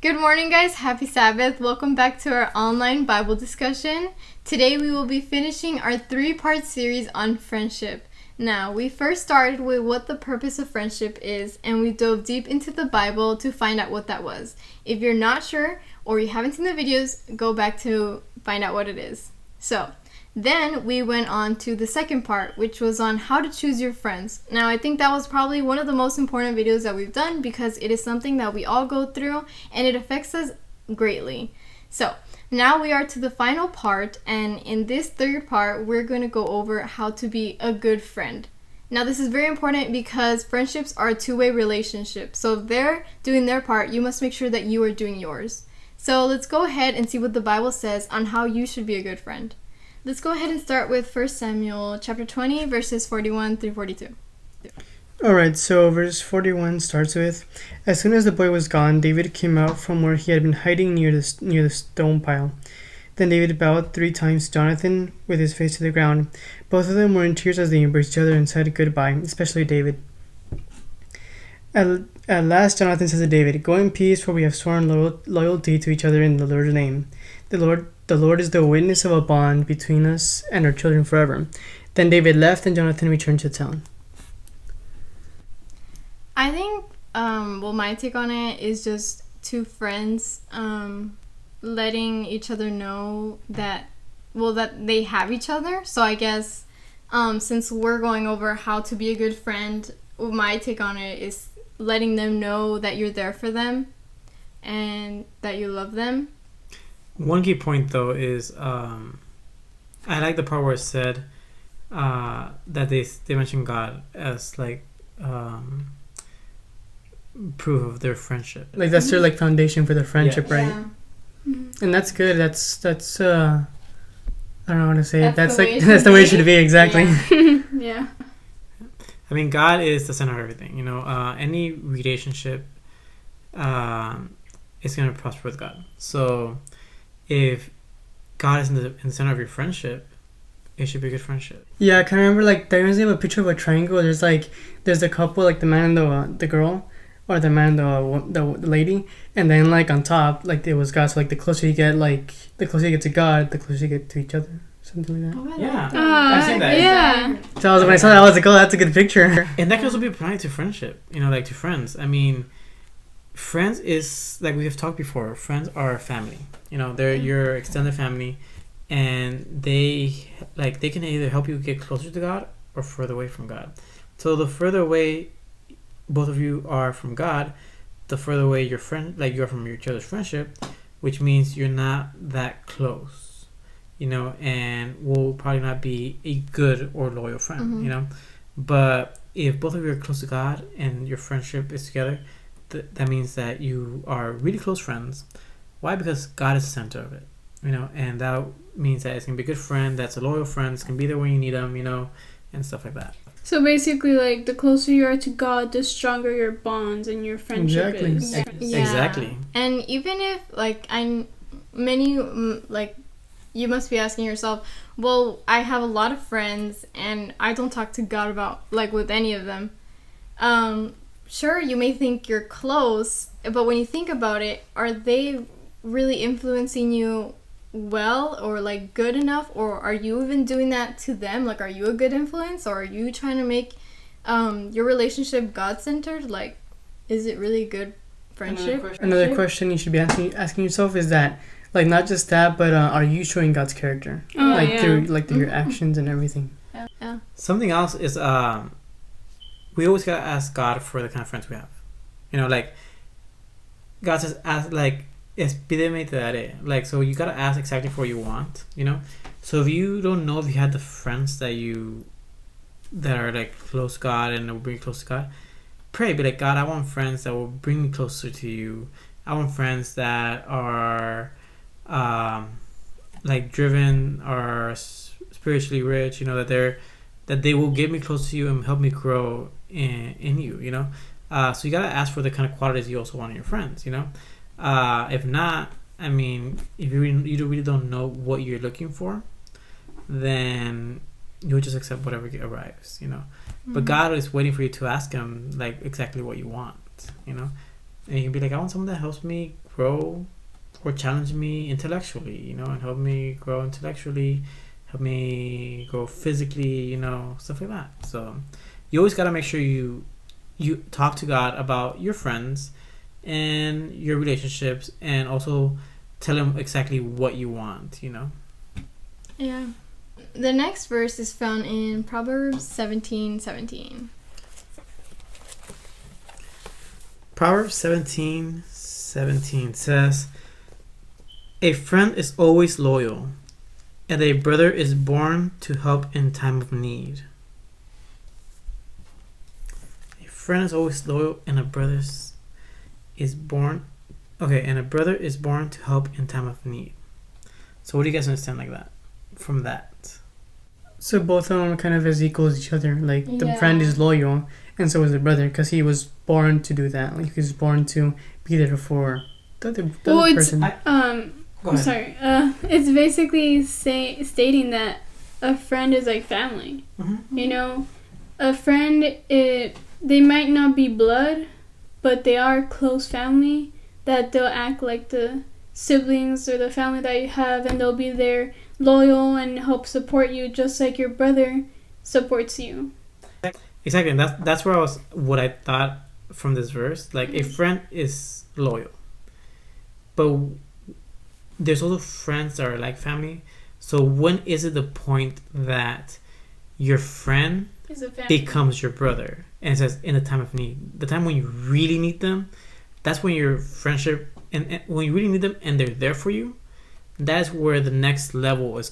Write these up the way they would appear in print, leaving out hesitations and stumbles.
Good morning, guys. Happy Sabbath. Welcome back to our online Bible discussion. Today we will be finishing our 3-part series on friendship. Now, we first started with what the purpose of friendship is, and we dove deep into the Bible to find out what that was. If you're not sure or you haven't seen the videos, go back to find out what it is. So, then we went on to the second part, which was on how to choose your friends. Now, I think that was probably one of the most important videos that we've done because it is something that we all go through and it affects us greatly. So, now we are to the final part, and in this third part, we're going to go over how to be a good friend. Now, this is very important because friendships are a two-way relationship. So, if they're doing their part, you must make sure that you are doing yours. So, let's go ahead and see what the Bible says on how you should be a good friend. Let's go ahead and start with 1 Samuel chapter 20, verses 41 through 42. Alright, so verse 41 starts with, As soon as the boy was gone, David came out from where he had been hiding near the stone pile. Then David bowed 3 times to Jonathan with his face to the ground. Both of them were in tears as they embraced each other and said goodbye, especially David. At last Jonathan said to David, Go in peace, for we have sworn loyalty to each other in the Lord's name. The Lord is the witness of a bond between us and our children forever. Then David left and Jonathan returned to town. I think, my take on it is just 2 friends letting each other know that they have each other. So I guess since we're going over how to be a good friend, my take on it is letting them know that you're there for them and that you love them. One key point, though, is I like the part where it said that they mentioned God as proof of their friendship. Like that's their foundation for their friendship, right? Yeah. Mm-hmm. And that's good. That's I don't know how to say it. That's That's the way it should be. Exactly. Yeah. Yeah. I mean, God is the center of everything. Any relationship is going to prosper with God. So if God is in the center of your friendship, it should be a good friendship. Yeah, I kind of remember there reminds me of a picture of a triangle. There's a couple, the man and the girl, or the man and the lady, and then on top it was God. So the closer you get to God, the closer you get to each other. Something like that. Oh, Yeah. I've seen that. Yeah. So when I saw that, I was like, oh, that's a good picture. And that can also be applied to friendship, to friends. I mean, friends is, like we have talked before, friends are family. They're your extended family, and they can either help you get closer to God or further away from God. So the further away both of you are from God, the further away your friend, you are from each other's friendship, which means you're not that close. And will probably not be a good or loyal friend, Mm-hmm. But if both of you are close to God and your friendship is together, that means that you are really close friends. Why? Because God is the center of it, and that means that it's going to be a good friend, that's a loyal friend, it's going to be there when you need them, and stuff like that. So basically, the closer you are to God, the stronger your bonds and your friendship is. Yeah. Exactly. And even if you must be asking yourself, well, I have a lot of friends and I don't talk to God about with any of them. Sure, you may think you're close, but when you think about it, are they really influencing you well or good enough, or are you even doing that to them? Are you a good influence, or are you trying to make your relationship God-centered? Is it really good friendship? Another question you should be asking yourself is that not just that, but are you showing God's character through your actions and everything? Yeah. Something else is we always gotta ask God for the kind of friends we have. God says pídeme te daré. So you gotta ask exactly for what you want. So if you don't know if you had the friends that are close to God and will bring you close to God, pray. Be God, I want friends that will bring me closer to you. I want friends that are driven or spiritually rich. That they will get me close to you and help me grow in you. So you gotta ask for the kind of qualities you also want in your friends. If not, if you really don't know what you're looking for, then you'll just accept whatever arrives, But God is waiting for you to ask Him exactly what you want, And you can be I want someone that helps me grow or challenge me intellectually, you know, and help me grow intellectually, help me grow physically, you know, stuff like that. So you always got to make sure you talk to God about your friends and your relationships, and also tell him exactly what you want, you know. Yeah. The next verse is found in Proverbs 17:17. Proverbs 17:17 says, "A friend is always loyal, and a brother is born to help in time of need." A friend is always loyal, and a brother is born. Okay, and a brother is born to help in time of need. So what do you guys understand like that? From that? So both of them are kind of as equal as each other. Like the Yeah. friend is loyal, and so is the brother, because he was born to do that. Like he was born to be there for the other Well, it's- person. Go I'm ahead. sorry. It's basically stating that a friend is like family. Mm-hmm. You know, a friend, they might not be blood, but they are close family, that they'll act like the siblings or the family that you have, and they'll be there loyal and help support you just like your brother supports you. Exactly, and that's what I thought from this verse. Like, a friend is loyal, but there's also friends that are like family. So when is it the point that your friend It's a family. becomes your brother? And it says in the time of need, the time when you really need them, that's when your friendship, and when you really need them and they're there for you, that's where the next level is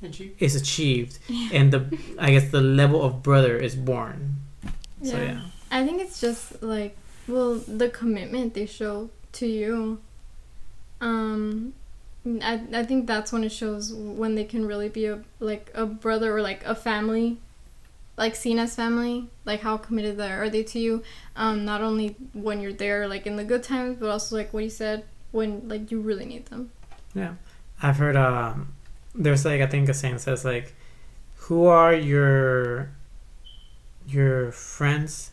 achieved, and I guess the level of brother is born. So yeah. I think it's just like, well, the commitment they show to you. I think that's when it shows when they can really be a brother or like a family, like seen as family, like how committed are they to you, not only when you're there like in the good times, but also like what you said, when like you really need them. Yeah, I've heard there's like, I think a saying says like, who are your friends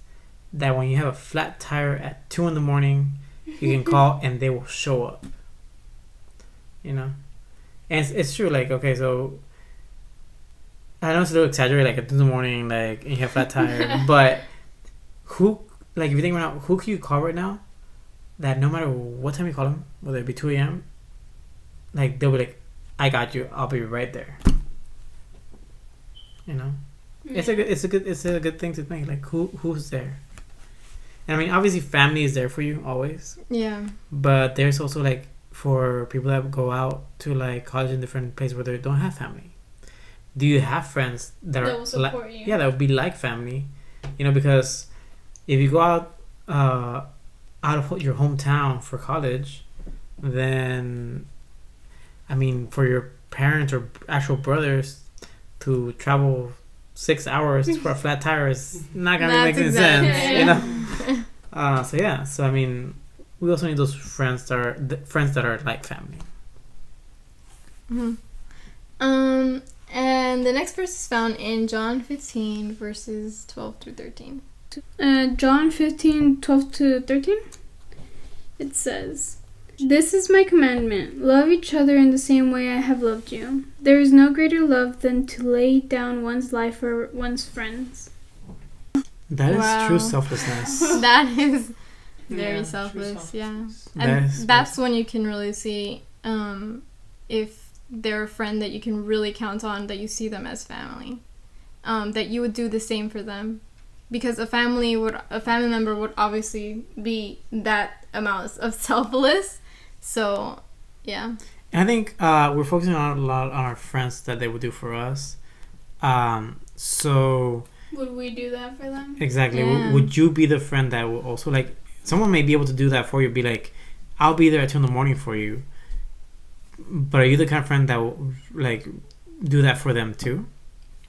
that when you have a flat tire at 2 a.m. you can call and they will show up, you know. And it's true, like, okay, so I know it's a little exaggerated, like at 2 a.m, like, and you have a flat tire, but who, like, if you think right now, who can you call right now that no matter what time you call them, whether it be 2 a.m, like, they'll be like, I got you, I'll be right there, you know. It's a good thing to think, like, who's there. And I mean, obviously family is there for you always, Yeah. but there's also like, for people that go out to like college in different places where they don't have family, do you have friends that will support you. Yeah, that would be like family, you know, because if you go out of your hometown for college, then I mean, for your parents or actual brothers to travel 6 hours for a flat tire is not gonna make any sense, you know. So yeah, so I mean, we also need those friends that are like family. Mm-hmm. And the next verse is found in John 15 verses 12 through 13. John 15:12-13. It says, "This is my commandment, love each other in the same way I have loved you. There is no greater love than to lay down one's life for one's friends." That is Wow. true selflessness. That is very Yeah, selfless, true yeah. That And is that's when you can really see if they're a friend that you can really count on, that you see them as family, that you would do the same for them, because a family member would obviously be that amount of selfless. So yeah. And I think we're focusing a lot on our friends that they would do for us. So Would we do that for them? exactly, Yeah. would you be the friend that will also, like, someone may be able to do that for you? Be like, I'll be there at 2 a.m. for you. But are you the kind of friend that will like do that for them too?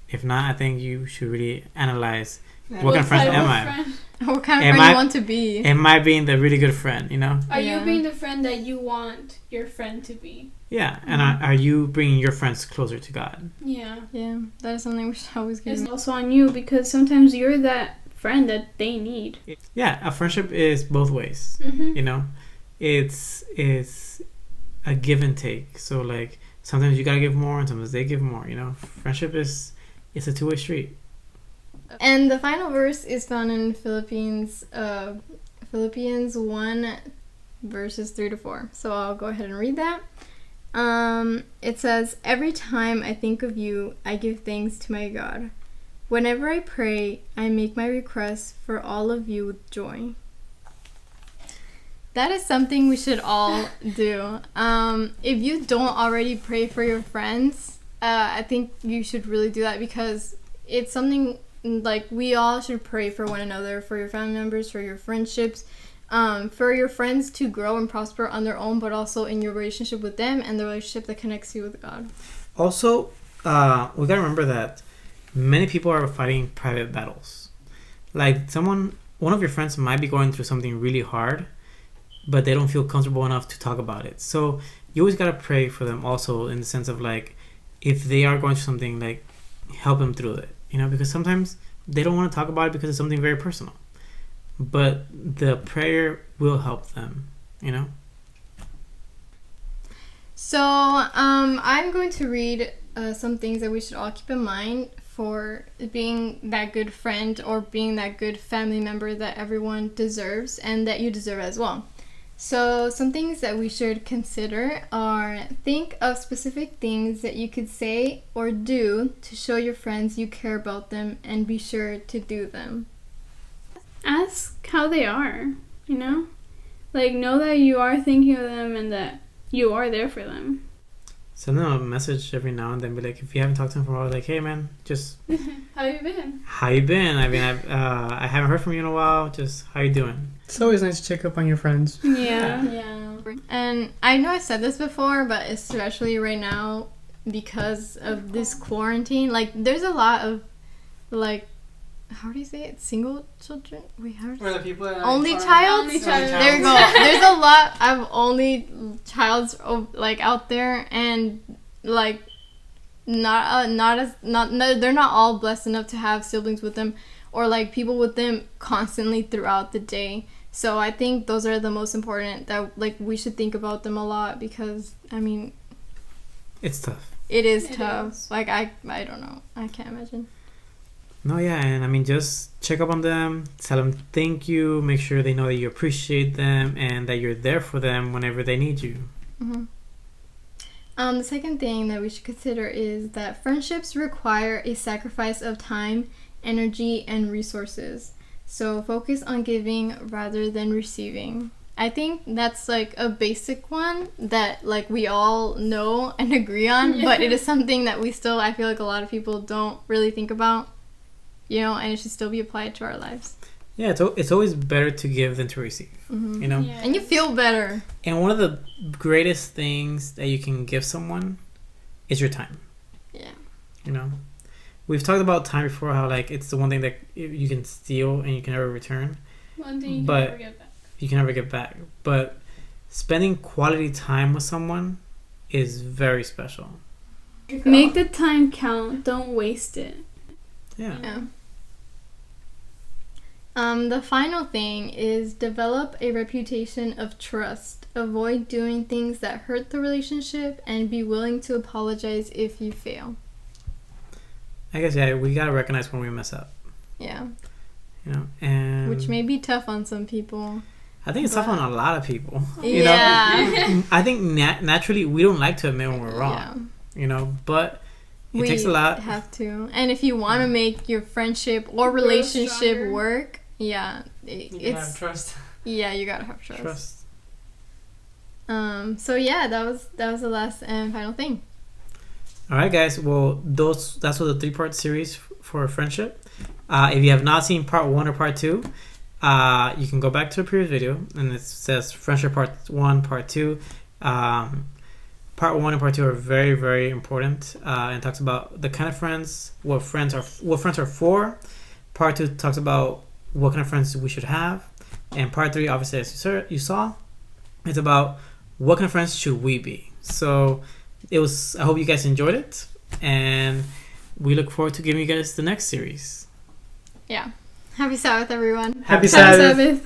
If not, I think you should really analyze what kind of friend type am of I? friend? What kind of Am friend I- you want to be? Am I being the really good friend? You know? Are Yeah. you being the friend that you want your friend to be? Yeah. And are you bringing your friends closer to God? Yeah. Yeah, that is something we should always It's get. also on you, because sometimes you're that friend that they need. Yeah. A friendship is both ways. Mm-hmm. You know, it's a give and take. So like sometimes you gotta give more, and sometimes they give more. You know, friendship is it's a two-way street. And the final verse is found in Philippians 1 verses 3-4. So I'll go ahead and read that. It says, "Every time I think of you, I give thanks to my God. Whenever I pray, I make my requests for all of you with joy." That is something we should all do. If you don't already pray for your friends, I think you should really do that, because it's something like we all should pray for one another, for your family members, for your friendships, for your friends to grow and prosper on their own, but also in your relationship with them and the relationship that connects you with God. Also, we gotta remember that many people are fighting private battles. Like one of your friends might be going through something really hard, but they don't feel comfortable enough to talk about it. So you always gotta pray for them also, in the sense of like, if they are going through something, like help them through it, you know, because sometimes they don't want to talk about it because it's something very personal, but the prayer will help them, you know. So I'm going to read some things that we should all keep in mind for being that good friend or being that good family member that everyone deserves and that you deserve as well. So some things that we should consider are: think of specific things that you could say or do to show your friends you care about them, and be sure to do them. Ask how they are, you know? Like, know that you are thinking of them and that you are there for them. Send them a message every now and then. Be like, if you haven't talked to them for a while, like, hey man, just How you been? how you been? I mean, I haven't heard from you in a while. Just how you doing? It's always nice to check up on your friends. Yeah. And I know I said this before, but especially right now because of this quarantine, like there's a lot of like, how do you say it? Single children? Wait, how do you the people that only child? Only child. There you go. There's a lot of only childs like out there, and like they're not all blessed enough to have siblings with them or like people with them constantly throughout the day. So I think those are the most important, that like we should think about them a lot, because I mean It's tough. it is It tough. is. Like I don't know. I can't imagine. No, yeah, and I mean, just check up on them, tell them thank you, make sure they know that you appreciate them and that you're there for them whenever they need you. Mm-hmm. The second thing that we should consider is that friendships require a sacrifice of time, energy, and resources. So focus on giving rather than receiving. I think that's like a basic one that like we all know and agree on, but it is something that I feel like a lot of people don't really think about, you know, and it should still be applied to our lives. Yeah, it's always better to give than to receive, Mm-hmm. you know? Yeah. And you feel better. And one of the greatest things that you can give someone is your time, Yeah. you know? We've talked about time before, how like it's the one thing that you can steal and you can never return. One thing you can But- never get back. You can never get back. But spending quality time with someone is very special. Make the time count. Don't waste it. Yeah. Yeah. The final thing is develop a reputation of trust. Avoid doing things that hurt the relationship, and be willing to apologize if you fail. I guess, yeah, we gotta recognize when we mess up, Yeah. you know? And Which may be tough on some people. I think it's tough on a lot of people. Yeah. I think naturally we don't like to admit when we're wrong, Yeah. you know? But it We takes a lot. have to. And if you want to make your friendship or Grow relationship stronger. work, yeah, it's trust. yeah, you gotta have trust. Trust. So yeah, that was the last and final thing. All right, guys. Well, that's what the 3-part series for friendship. If you have not seen part 1 or part 2, you can go back to the previous video, and it says friendship part 1, part 2. Part 1 and part 2 are very, very important, and talks about the kind of friends, what friends are for. Part 2 talks about what kind of friends we should have, and part 3, obviously, as you saw, it's about what kind of friends should we be. So I hope you guys enjoyed it, and we look forward to giving you guys the next series. Yeah. Happy Sabbath, everyone. Happy Sabbath. Sabbath.